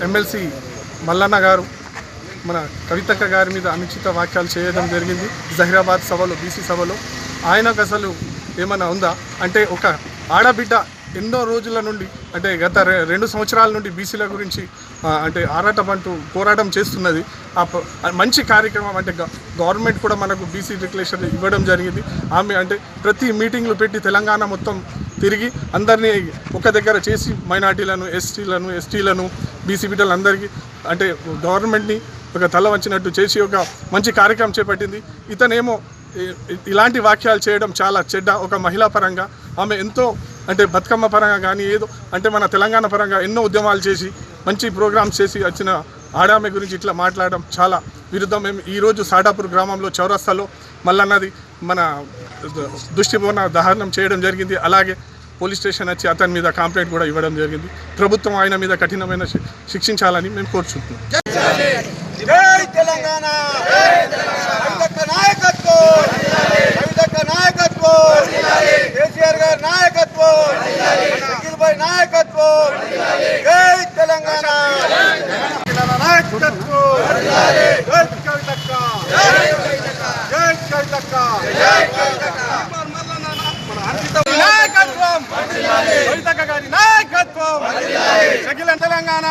MLC Mallanna garu మన కవితక్క గారి మీద అనుచిత వాక్యాలు చేయడం జరిగింది. జహీరాబాద్ సభలో, బీసీ సభలో ఆయనకు అసలు ఏమైనా ఉందా అంటే, ఒక ఆడబిడ్డ ఎన్నో రోజుల నుండి అంటే గత 2 సంవత్సరాల నుండి బీసీల గురించి అంటే ఆరాటమంటూ పోరాటం చేస్తున్నది. మంచి కార్యక్రమం అంటే గవర్నమెంట్ కూడా మనకు బీసీ డిక్లరేషన్ ఇవ్వడం జరిగింది. ఆమె అంటే ప్రతి మీటింగ్లు పెట్టి తెలంగాణ మొత్తం తిరిగి అందరినీ ఒక దగ్గర చేసి మైనార్టీలను, ఎస్టీలను, బీసీ బిడ్డలందరికీ అంటే గవర్నమెంట్ని ఒక తల వంచినట్టు చేసి ఒక మంచి కార్యక్రమం చేపట్టింది. ఇతనేమో ఇలాంటి వాక్యాలు చేయడం చాలా చెడ్డ. ఒక మహిళా పరంగా ఆమె ఎంతో అంటే బతుకమ్మ పరంగా కానీ ఏదో అంటే మన తెలంగాణ పరంగా ఎన్నో ఉద్యమాలు చేసి మంచి ప్రోగ్రామ్స్ చేసి వచ్చిన ఆడామె గురించి ఇట్లా మాట్లాడడం చాలా విరుద్ధం. మేము ఈరోజు సాడాపూర్ గ్రామంలో చౌరస్తాలో మల్లన్నది మన దృష్టిపోన దహనం చేయడం జరిగింది. అలాగే పోలీస్ స్టేషన్ వచ్చి అతని మీద కంప్లైంట్ కూడా ఇవ్వడం జరిగింది. ప్రభుత్వం ఆయన మీద కఠినమైన శిక్షించాలని మేము కోరుచుంటున్నాం. జై తెలంగాణ, కవితక్క నాయకత్వం, కవితక్క నాయకత్వం, కేసీఆర్ గారి నాయకత్వం, అఖిల్ భాయ్ నాయకత్వం. జై తెలంగాణ నాయకత్వం, జై కవితక్క, జై కవితక్క, జై కవితక్క నాయకత్వం, కవితక్క గారి నాయకత్వం, అఖిల తెలంగాణ,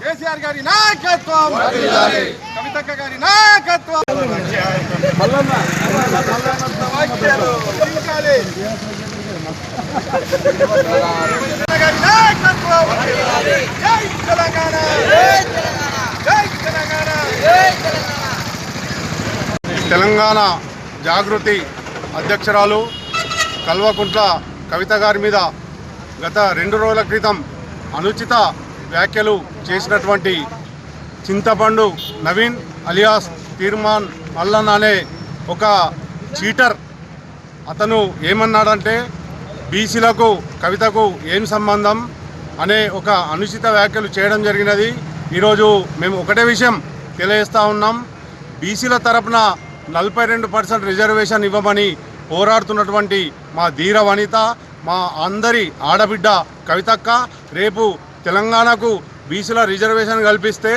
కేసీఆర్ గారి నాయకత్వం, కవితక్క గారి నాయకత్వం. తెలంగాణ జాగృతి అధ్యక్షురాలు కల్వకుంట్ల కవిత గారి మీద గత 2 రోజుల క్రితం అనుచిత వ్యాఖ్యలు చేసినటువంటి చింతపండు నవీన్ అలియాస్ తీర్మాన్ మల్లన్న అనే ఒక చీటర్. అతను ఏమన్నాడంటే, బీసీలకు కవితకు ఏం సంబంధం అనే ఒక అనుచిత వ్యాఖ్యలు చేయడం జరిగినది. ఈరోజు మేము ఒకటే విషయం తెలియజేస్తూ ఉన్నాం. బీసీల తరపున 42% రిజర్వేషన్ ఇవ్వమని పోరాడుతున్నటువంటి మా ధీర వనిత, మా అందరి ఆడబిడ్డ కవితక్క రేపు తెలంగాణకు బీసీల రిజర్వేషన్ కల్పిస్తే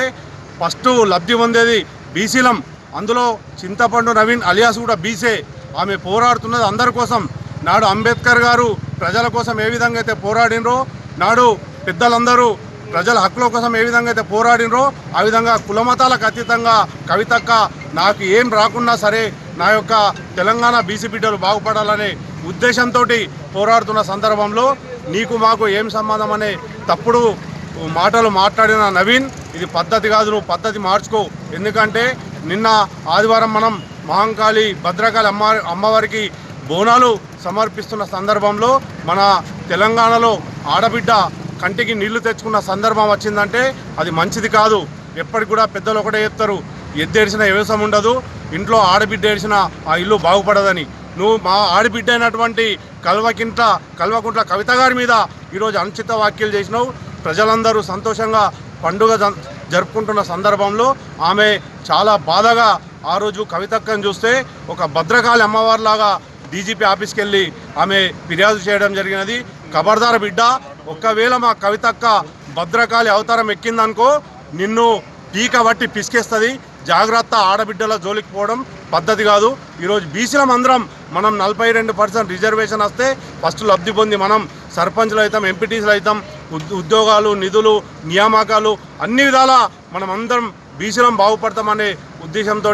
ఫస్ట్ లబ్ధి పొందేది బీసీలం. అందులో చింతపండు నవీన్ అలియాస్ కూడా బీసే. ఆమె పోరాడుతున్నది అందరి కోసం. నాడు అంబేద్కర్ గారు ప్రజల కోసం ఏ విధంగా అయితే పోరాడినరో, నాడు పెద్దలందరూ ప్రజల హక్కుల కోసం ఏ విధంగా అయితే పోరాడినరో, ఆ విధంగా కులమతాలకు అతీతంగా కవితక్క నాకు ఏం రాకున్నా సరే నా యొక్క తెలంగాణ బీసీ బిడ్డలు బాగుపడాలనే ఉద్దేశంతో పోరాడుతున్న సందర్భంలో నీకు మాకు ఏం సంబంధం అనే తప్పుడు మాటలు మాట్లాడిన నవీన్, ఇది పద్ధతి కాదు, నువ్వు పద్ధతి మార్చుకో. ఎందుకంటే నిన్న ఆదివారం మనం మహంకాళి భద్రకాళి అమ్మవారికి బోనాలు సమర్పిస్తున్న సందర్భంలో మన తెలంగాణలో ఆడబిడ్డ కంటికి నీళ్లు తెచ్చుకున్న సందర్భం వచ్చిందంటే అది మంచిది కాదు. ఎప్పటికి కూడా పెద్దలు ఒకటే చెప్తారు, ఎద్దేడిసిన వ్యవసాయం ఉండదు, ఇంట్లో ఆడబిడ్డ ఏడిసిన ఆ ఇల్లు బాగుపడదని. నువ్వు మా ఆడబిడ్డ అయినటువంటి కల్వకుంట్ల కవిత గారి మీద ఈరోజు అనుచిత వ్యాఖ్యలు చేసినావు. ప్రజలందరూ సంతోషంగా పండుగ జరుపుకుంటున్న సందర్భంలో ఆమె చాలా బాధగా ఆ రోజు కవితక్కను చూస్తే ఒక భద్రకాళి అమ్మవారిలాగా డీజీపీ ఆఫీస్కి వెళ్ళి ఆమె ఫిర్యాదు చేయడం జరిగినది. ఖబర్దార బిడ్డ, ఒక్కవేళ మా కవితక్క భద్రకాళి అవతారం ఎక్కిందనుకో నిన్ను పీక బట్టి పిసికేస్తుంది. జాగ్రత్త, ఆడబిడ్డల జోలికి పోవడం పద్ధతి కాదు. ఈరోజు బీసీలం అందరం మనం 42% రిజర్వేషన్ వస్తే ఫస్ట్ లబ్ధి పొంది మనం సర్పంచ్లు అవుతాం, ఎంపీటీసీలు అవుతాం, ఉద్యోగాలు, నిధులు, నియామకాలు అన్ని విధాల మనం అందరం బీసీలం బాగుపడతామనే ఉద్దేశంతో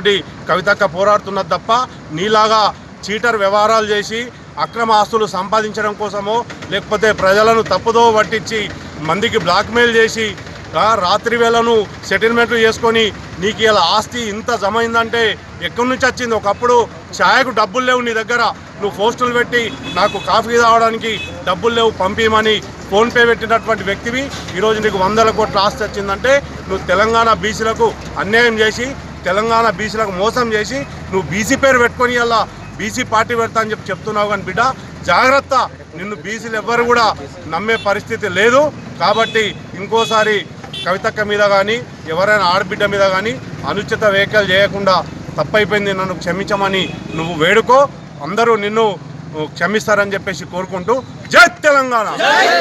కవితక్క పోరాడుతున్నది తప్ప నీలాగా చీటర్ వ్యవహారాలు చేసి అక్రమ ఆస్తులు సంపాదించడం కోసమో లేకపోతే ప్రజలను తప్పుదో పట్టించి మందికి బ్లాక్మెయిల్ చేసి రాత్రి వేళను సెటిల్మెంట్లు చేసుకొని నీకు ఇలా ఆస్తి ఇంత జమ అయిందంటే ఎక్కడి నుంచి వచ్చింది? ఒకప్పుడు ఛాయకు డబ్బులు లేవు నీ దగ్గర, నువ్వు పోస్టులు పెట్టి నాకు కాఫీ తాగడానికి డబ్బులు లేవు పంపించమని ఫోన్పే పెట్టినటువంటి వ్యక్తివి ఈరోజు నీకు 100 కోట్ల ఆస్తి వచ్చిందంటే నువ్వు తెలంగాణ బీసీలకు అన్యాయం చేసి తెలంగాణ బీసీలకు మోసం చేసి నువ్వు బీసీ పేరు పెట్టుకొని అలా బీసీ పార్టీ పెడతా అని చెప్తున్నావు. కానీ బిడ్డ జాగ్రత్త, నిన్ను బీసీలు ఎవ్వరు కూడా నమ్మే పరిస్థితి లేదు. కాబట్టి ఇంకోసారి కవితక్క మీద కానీ ఎవరైనా ఆడబిడ్డ మీద కానీ అనుచిత వ్యాఖ్యలు చేయకుండా తప్పైపోయింది, నన్ను క్షమించమని నువ్వు వేడుకో. అందరూ నిన్ను క్షమిస్తారని చెప్పేసి కోరుకుంటూ జై తెలంగాణ.